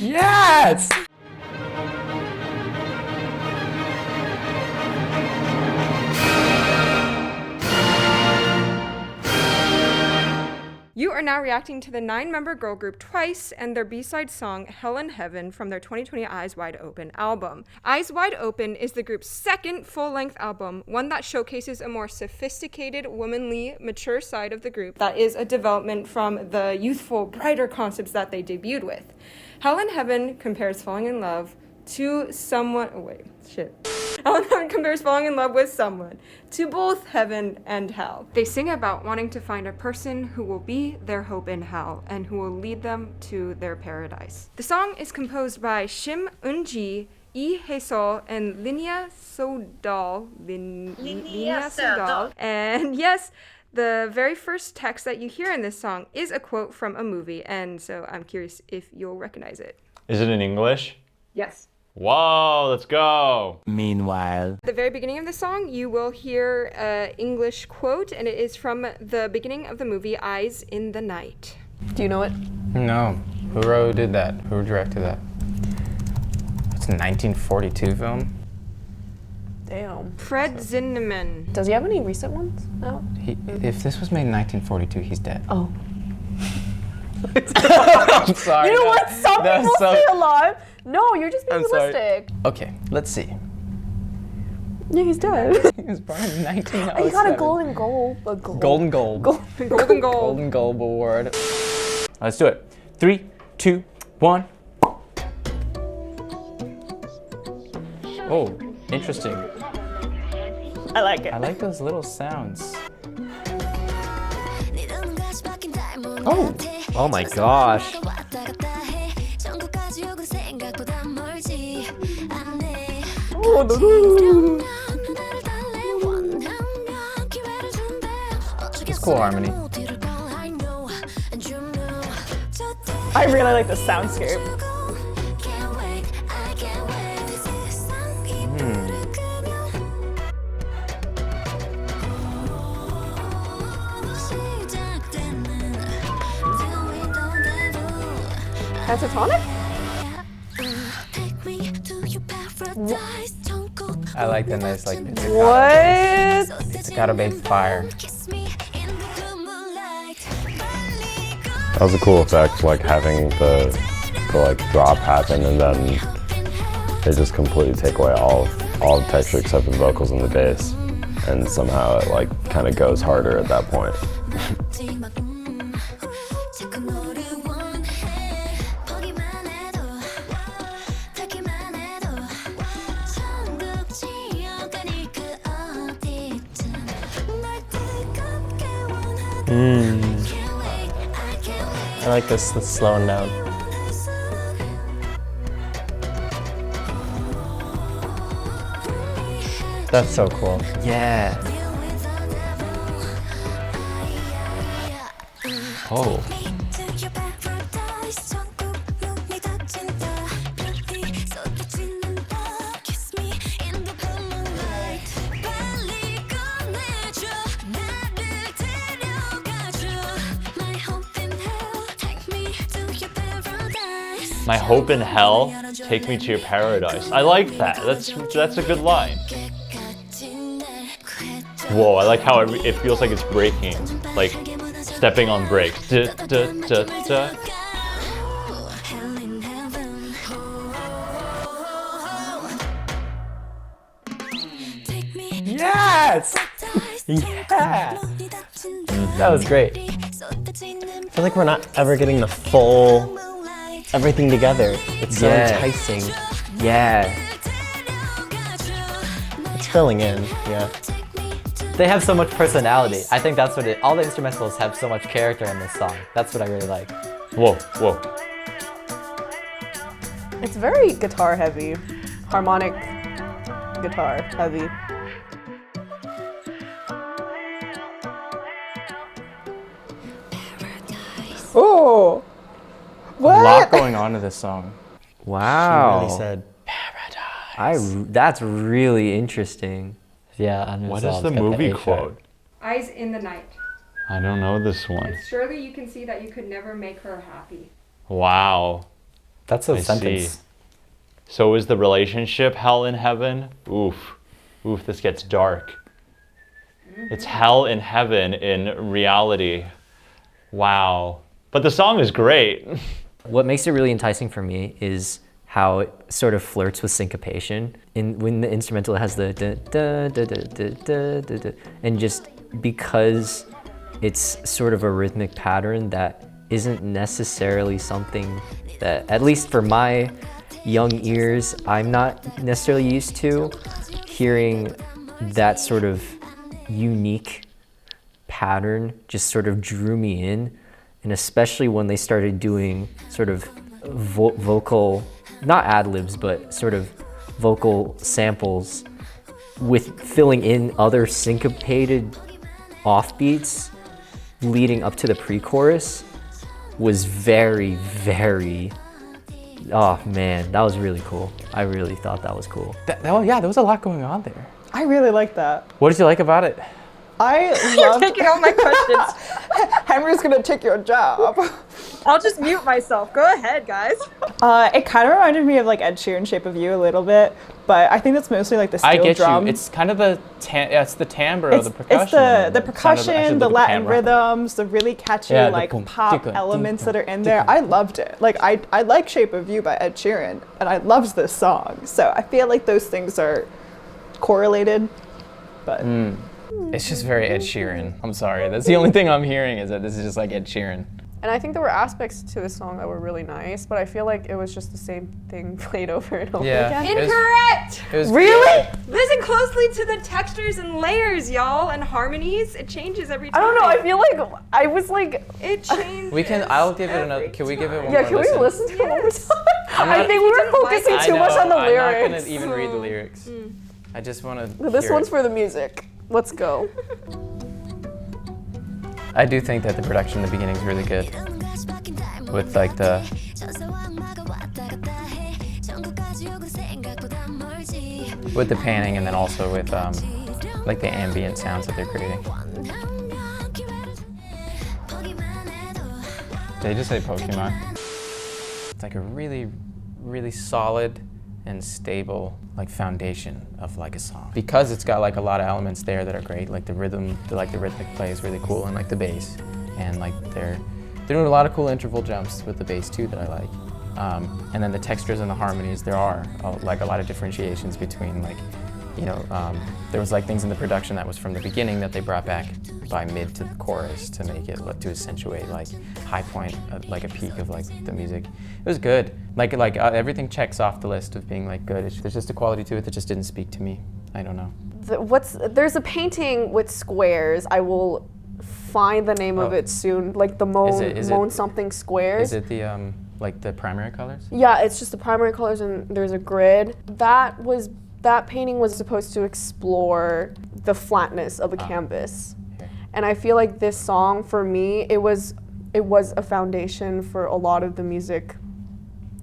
Yes! You are now reacting to the 9-member girl group Twice and their B-side song Hell in Heaven from their 2020 Eyes Wide Open album. Eyes Wide Open is the group's second full-length album, one that showcases a more sophisticated, womanly, mature side of the group that is a development from the youthful, brighter concepts that they debuted with. Hell in Heaven compares falling in love to someone... Oh, wait, shit. Hell in Heaven compares falling in love with someone to both heaven and hell. They sing about wanting to find a person who will be their hope in hell and who will lead them to their paradise. The song is composed by Shim Eun-ji, Lee Hae-sol, and Linnea Sodal. Linnea Sodal. And yes, the very first text that you hear in this song is a quote from a movie, and so I'm curious if you'll recognize it. Is it in English? Yes. Whoa, let's go. Meanwhile. At the very beginning of the song, you will hear an English quote, and it is from the beginning of the movie Eyes in the Night. Do you know it? No. Who did that? Who directed that? It's a 1942 film? Damn. Fred Zinnemann. Does he have any recent ones out? If this was made in 1942, he's dead. Oh. I'm sorry. You know what? Some people stay alive. No, you're just being realistic. Okay, let's see. Yeah, he's dead. He was born in 1907. He got a golden goal. Golden Globe. Golden Goal. Golden Globe Award. Let's do it. 3, 2, 1. Oh, interesting. I like it. I like those little sounds. Oh my gosh. It's cool harmony. I really like the soundscape. Pentatonic? I like the nice, like, it's What? Staccato bass fire. That was a cool effect, like having the like drop happen and then they just completely take away all the texture except for the vocals and the bass, and somehow it like kind of goes harder at that point. I like this slowing down. That's so cool. Yeah. Oh. My hope in hell, take me to your paradise. I like that. That's a good line. Whoa, I like how it feels like it's breaking, like stepping on brakes. Duh, duh, duh, duh. Yes! Yeah! That was great. I feel like we're not ever getting the full everything together. It's so enticing. Yeah. It's filling in, yeah. They have so much personality. I think that's what it, all the instrumentals have so much character in this song. That's what I really like. Whoa, whoa. It's very guitar heavy. Harmonic guitar heavy. Oh! What? A lot going on to this song. Wow. She really said, That's really interesting. yeah. And What it's is the got movie A sharp. quote? Eyes in the Night. I don't know this one. Surely you can see that you could never make her happy. Wow. That's a I sentence. see. So is the relationship hell in heaven? Oof. Oof, this gets dark. It's hell in heaven in reality. Wow. But the song is great. What makes it really enticing for me is how it sort of flirts with syncopation. When the instrumental has the da, da, da, da, da, da, da, da, and just because it's sort of a rhythmic pattern that isn't necessarily something that, at least for my young ears, I'm not necessarily used to. Hearing that sort of unique pattern just sort of drew me in, and especially when they started doing sort of vocal, not ad-libs, but sort of vocal samples with filling in other syncopated offbeats leading up to the pre-chorus was very, very, oh man, that was really cool. I really thought that was cool. Oh yeah, there was a lot going on there. I really like that. What did you like about it? I love Taking all my questions. Henry's gonna take your job. I'll just mute myself. Go ahead, guys. It kind of reminded me of like Ed Sheeran Shape of You a little bit, but I think that's mostly like the steel I get drum. you. It's kind of the it's the timbre of the percussion. It's the Actually, percussion, the Latin timbre. rhythms, the really catchy Yeah, the like boom, pop ticka, elements ticka, that are in there. I loved it. Like I like Shape of You by Ed Sheeran, and I loved this song. So I feel like those things are correlated, but. It's just very Ed Sheeran. I'm sorry. That's the only thing I'm hearing is that this is just like Ed Sheeran. And I think there were aspects to the song that were really nice, but I feel like it was just the same thing played over and over Yeah. again. Incorrect! It was Really? Listen closely to the textures and layers, y'all, and harmonies. It changes every time. I don't know, I feel like I was like, It changes. We can. I'll give it another. Can we give it one yeah, more can we listen to it one more Yes. time? I'm I not- think we were didn't like focusing it. too much on the I'm not lyrics. gonna even read the lyrics. I just want to. This one's for the music. Let's go. I do think that the production in the beginning is really good. With like the. With the panning and then also with like the ambient sounds that they're creating. Did they just say Pokemon? It's like a really, really solid and stable like foundation of like a song. Because it's got like a lot of elements there that are great, like the rhythm, the rhythmic play is really cool, and like the bass, and like they're doing a lot of cool interval jumps with the bass too that I like. And then the textures and the harmonies, there are like a lot of differentiations between like, you know, there was like things in the production that was from the beginning that they brought back by mid to the chorus to make it to accentuate like high point, like a peak of like the music. It was good. Like everything checks off the list of being like good. There's just a quality to it that just didn't speak to me. I don't know. There's a painting with squares. I will find the name of it soon. Like the Moan something squares. Is it the like the primary colors? Yeah, it's just the primary colors and there's a grid. That painting was supposed to explore the flatness of a canvas. Okay. And I feel like this song, for me, it was a foundation for a lot of the music,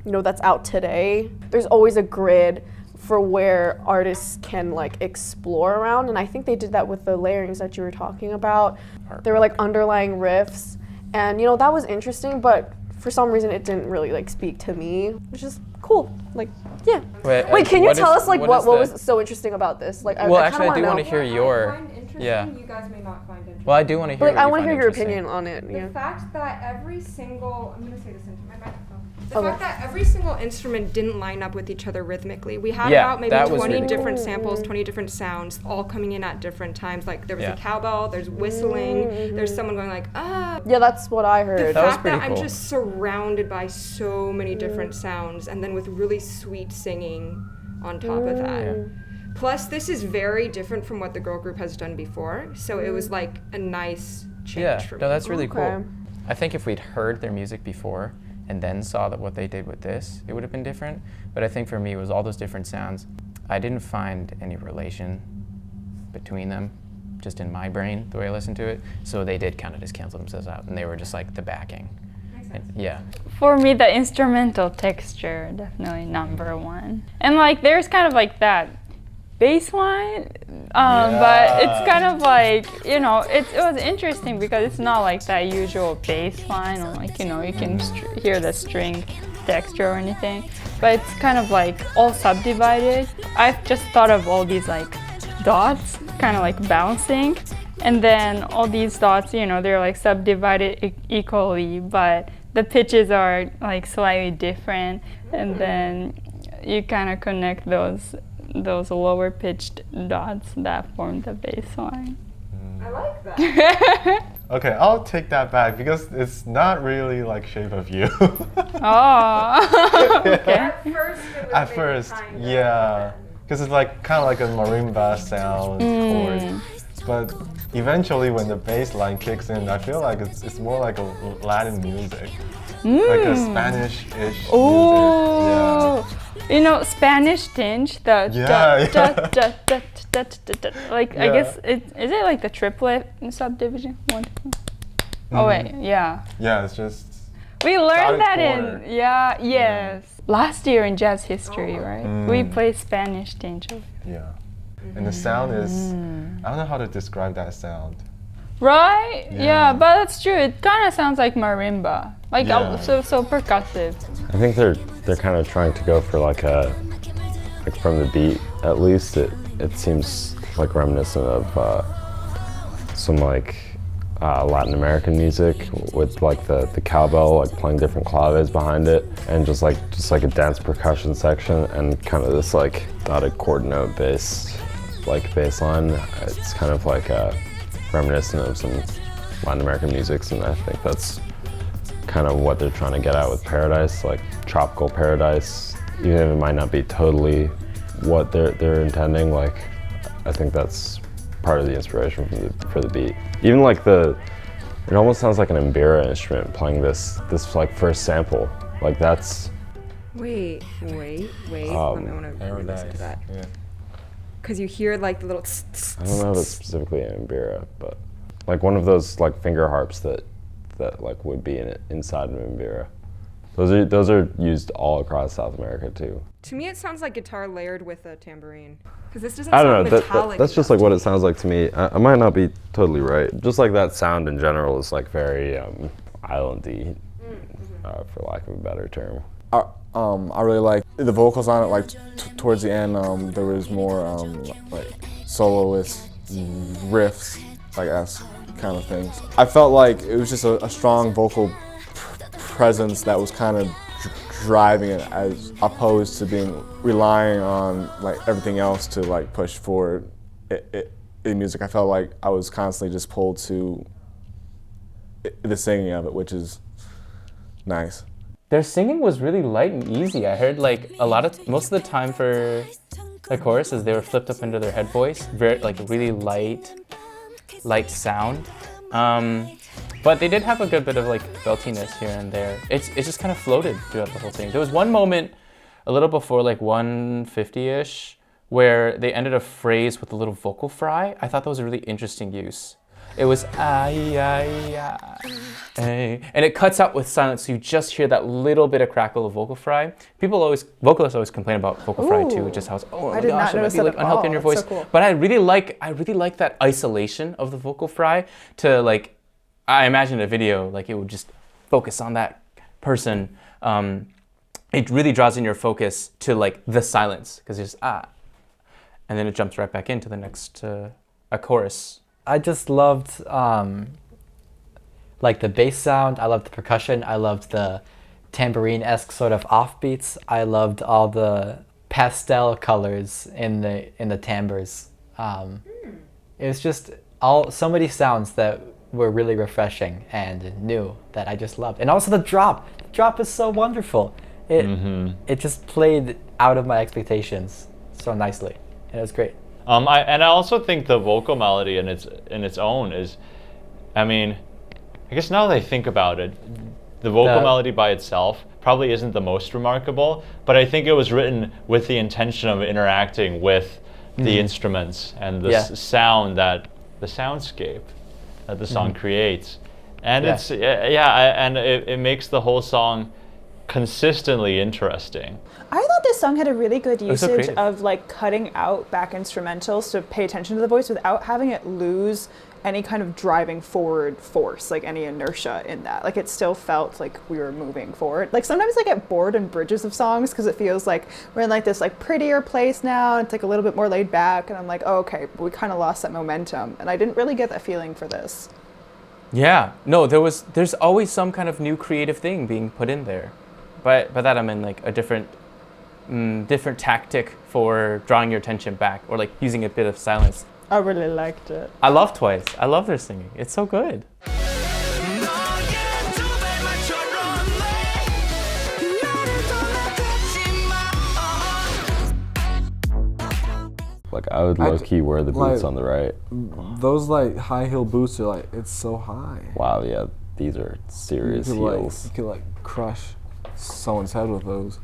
you know, that's out today. There's always a grid for where artists can like explore around, and I think they did that with the layerings that you were talking about. There were like underlying riffs, and you know, that was interesting, but for some reason it didn't really like speak to me, which is cool. Like, yeah. Wait, can you tell us like what was so interesting about this? Like, Well, I actually, I do want to hear your. I find interesting, Yeah. you guys may not find interesting. Well, I do want to hear. Like, what I you want to find hear your interesting. opinion on it. The Yeah. fact that every single, I'm gonna say this into my microphone. The Okay. fact that every single instrument didn't line up with each other rhythmically. We had Yeah, about maybe that was 20 really cool. different samples, 20 different sounds, all coming in at different times. Like there was Yeah. a cowbell, there's whistling, there's someone going like, ah. Yeah, that's what I The heard. That was fact pretty that I'm cool. just surrounded by so many different sounds, and then with really sweet singing on top of that. Yeah. Plus, this is very different from what the girl group has done before, so it was like a nice change Yeah, for me. no, that's really Okay. cool. I think if we'd heard their music before and then saw that what they did with this, it would have been different. But I think for me, it was all those different sounds. I didn't find any relation between them, just in my brain, the way I listened to it. So they did kind of just cancel themselves out, and they were just like the backing. Yeah. For me, the instrumental texture, definitely number one. And like, there's kind of like that bass line, but it's kind of like, you know, it was interesting because it's not like that usual bass line, or like, you know, you can hear the string texture or anything, but it's kind of like all subdivided. I've just thought of all these like dots kind of like bouncing, and then all these dots, you know, they're like subdivided equally, but the pitches are like slightly different, and then you kind of connect those lower pitched dots that form the bass line. I like that. Okay, I'll take that back because it's not really like Shape of You. Oh, okay. At first, Yeah, because it's like kind of like a marimba sound chord. But eventually, when the bass line kicks in, I feel like it's more like a Latin music, like a Spanish-ish music. Oh, you know, Spanish tinge. The like I guess is it like the triplet subdivision? 1, 2. Oh wait, yeah. Yeah, it's just. We learned that quarter. in yes. Last year in jazz history, right? We played Spanish tinge. Yeah, and the sound is. I don't know how to describe that sound. Right? Yeah, but that's true. It kind of sounds like marimba, like so percussive. I think they're kind of trying to go for like from the beat at least it seems like reminiscent of some like Latin American music with like the cowbell like playing different claves behind it and just like a dense percussion section and kind of this like dotted chord note bass line. It's kind of like reminiscent of some Latin American music, and I think that's kind of what they're trying to get at with Paradise, like tropical Paradise. Even if it might not be totally what they're intending, like I think that's part of the inspiration for the beat. Even like it almost sounds like an mbira instrument playing this like first sample. Like that's. Wait. I want to listen to that. Yeah. Because you hear like the little. I don't know if it's specifically an mbira, but like one of those like finger harps that like would be inside an mbira. Those are used all across South America too. To me, it sounds like guitar layered with a tambourine. Because this doesn't I sound don't know. metallic. That's just like what it sounds like to me. I might not be totally right. Just like that sound in general is like very islandy, for lack of a better term. I really like the vocals on it. Like towards the end, there was more like soloist riffs, like as kind of things. I felt like it was just a strong vocal presence that was kind of driving it, as opposed to relying on like everything else to like push forward in music. I felt like I was constantly just pulled to the singing of it, which is nice. Their singing was really light and easy. I heard like most of the time for the choruses, they were flipped up into their head voice, very like really light sound. But they did have a good bit of like beltiness here and there. It just kind of floated throughout the whole thing. There was one moment a little before like 150-ish where they ended a phrase with a little vocal fry. I thought that was a really interesting use. It was ay, and it cuts out with silence, so you just hear that little bit of crackle of vocal fry. Vocalists always complain about vocal fry too, just how it's, oh my gosh, it might be like unhealthy in your voice. So cool. But I really like that isolation of the vocal fry to like, I imagine a video, like it would just focus on that person. It really draws in your focus to like the silence, because it's and then it jumps right back into the next a chorus. I just loved like the bass sound. I loved the percussion. I loved the tambourine-esque sort of offbeats. I loved all the pastel colors in the timbres. It was just so many sounds that were really refreshing and new that I just loved. And also the drop. The drop is so wonderful. It just played out of my expectations so nicely, and it was great. I also think the vocal melody in its own is, I mean, I guess now that I think about it, the vocal melody by itself probably isn't the most remarkable, but I think it was written with the intention of interacting with the instruments and the the soundscape that the song creates. And it makes the whole song consistently interesting. I thought this song had a really good so usage creative. of like cutting out back instrumentals to pay attention to the voice without having it lose any kind of driving forward force, like any inertia in that. Like it still felt like we were moving forward. Like sometimes I get bored in bridges of songs because it feels like we're in like this like prettier place now. And it's like a little bit more laid back, and I'm like, oh, okay, but we kind of lost that momentum, and I didn't really get that feeling for this. Yeah, no, there's always some kind of new creative thing being put in there. By that I mean like a different tactic for drawing your attention back, or like using a bit of silence. I really liked it. I love Twice. I love their singing. It's so good. Like I would low-key wear the boots on the right. Those like high heel boots are like, it's so high. Wow, yeah, these are serious heels. You could like crush someone's head with those.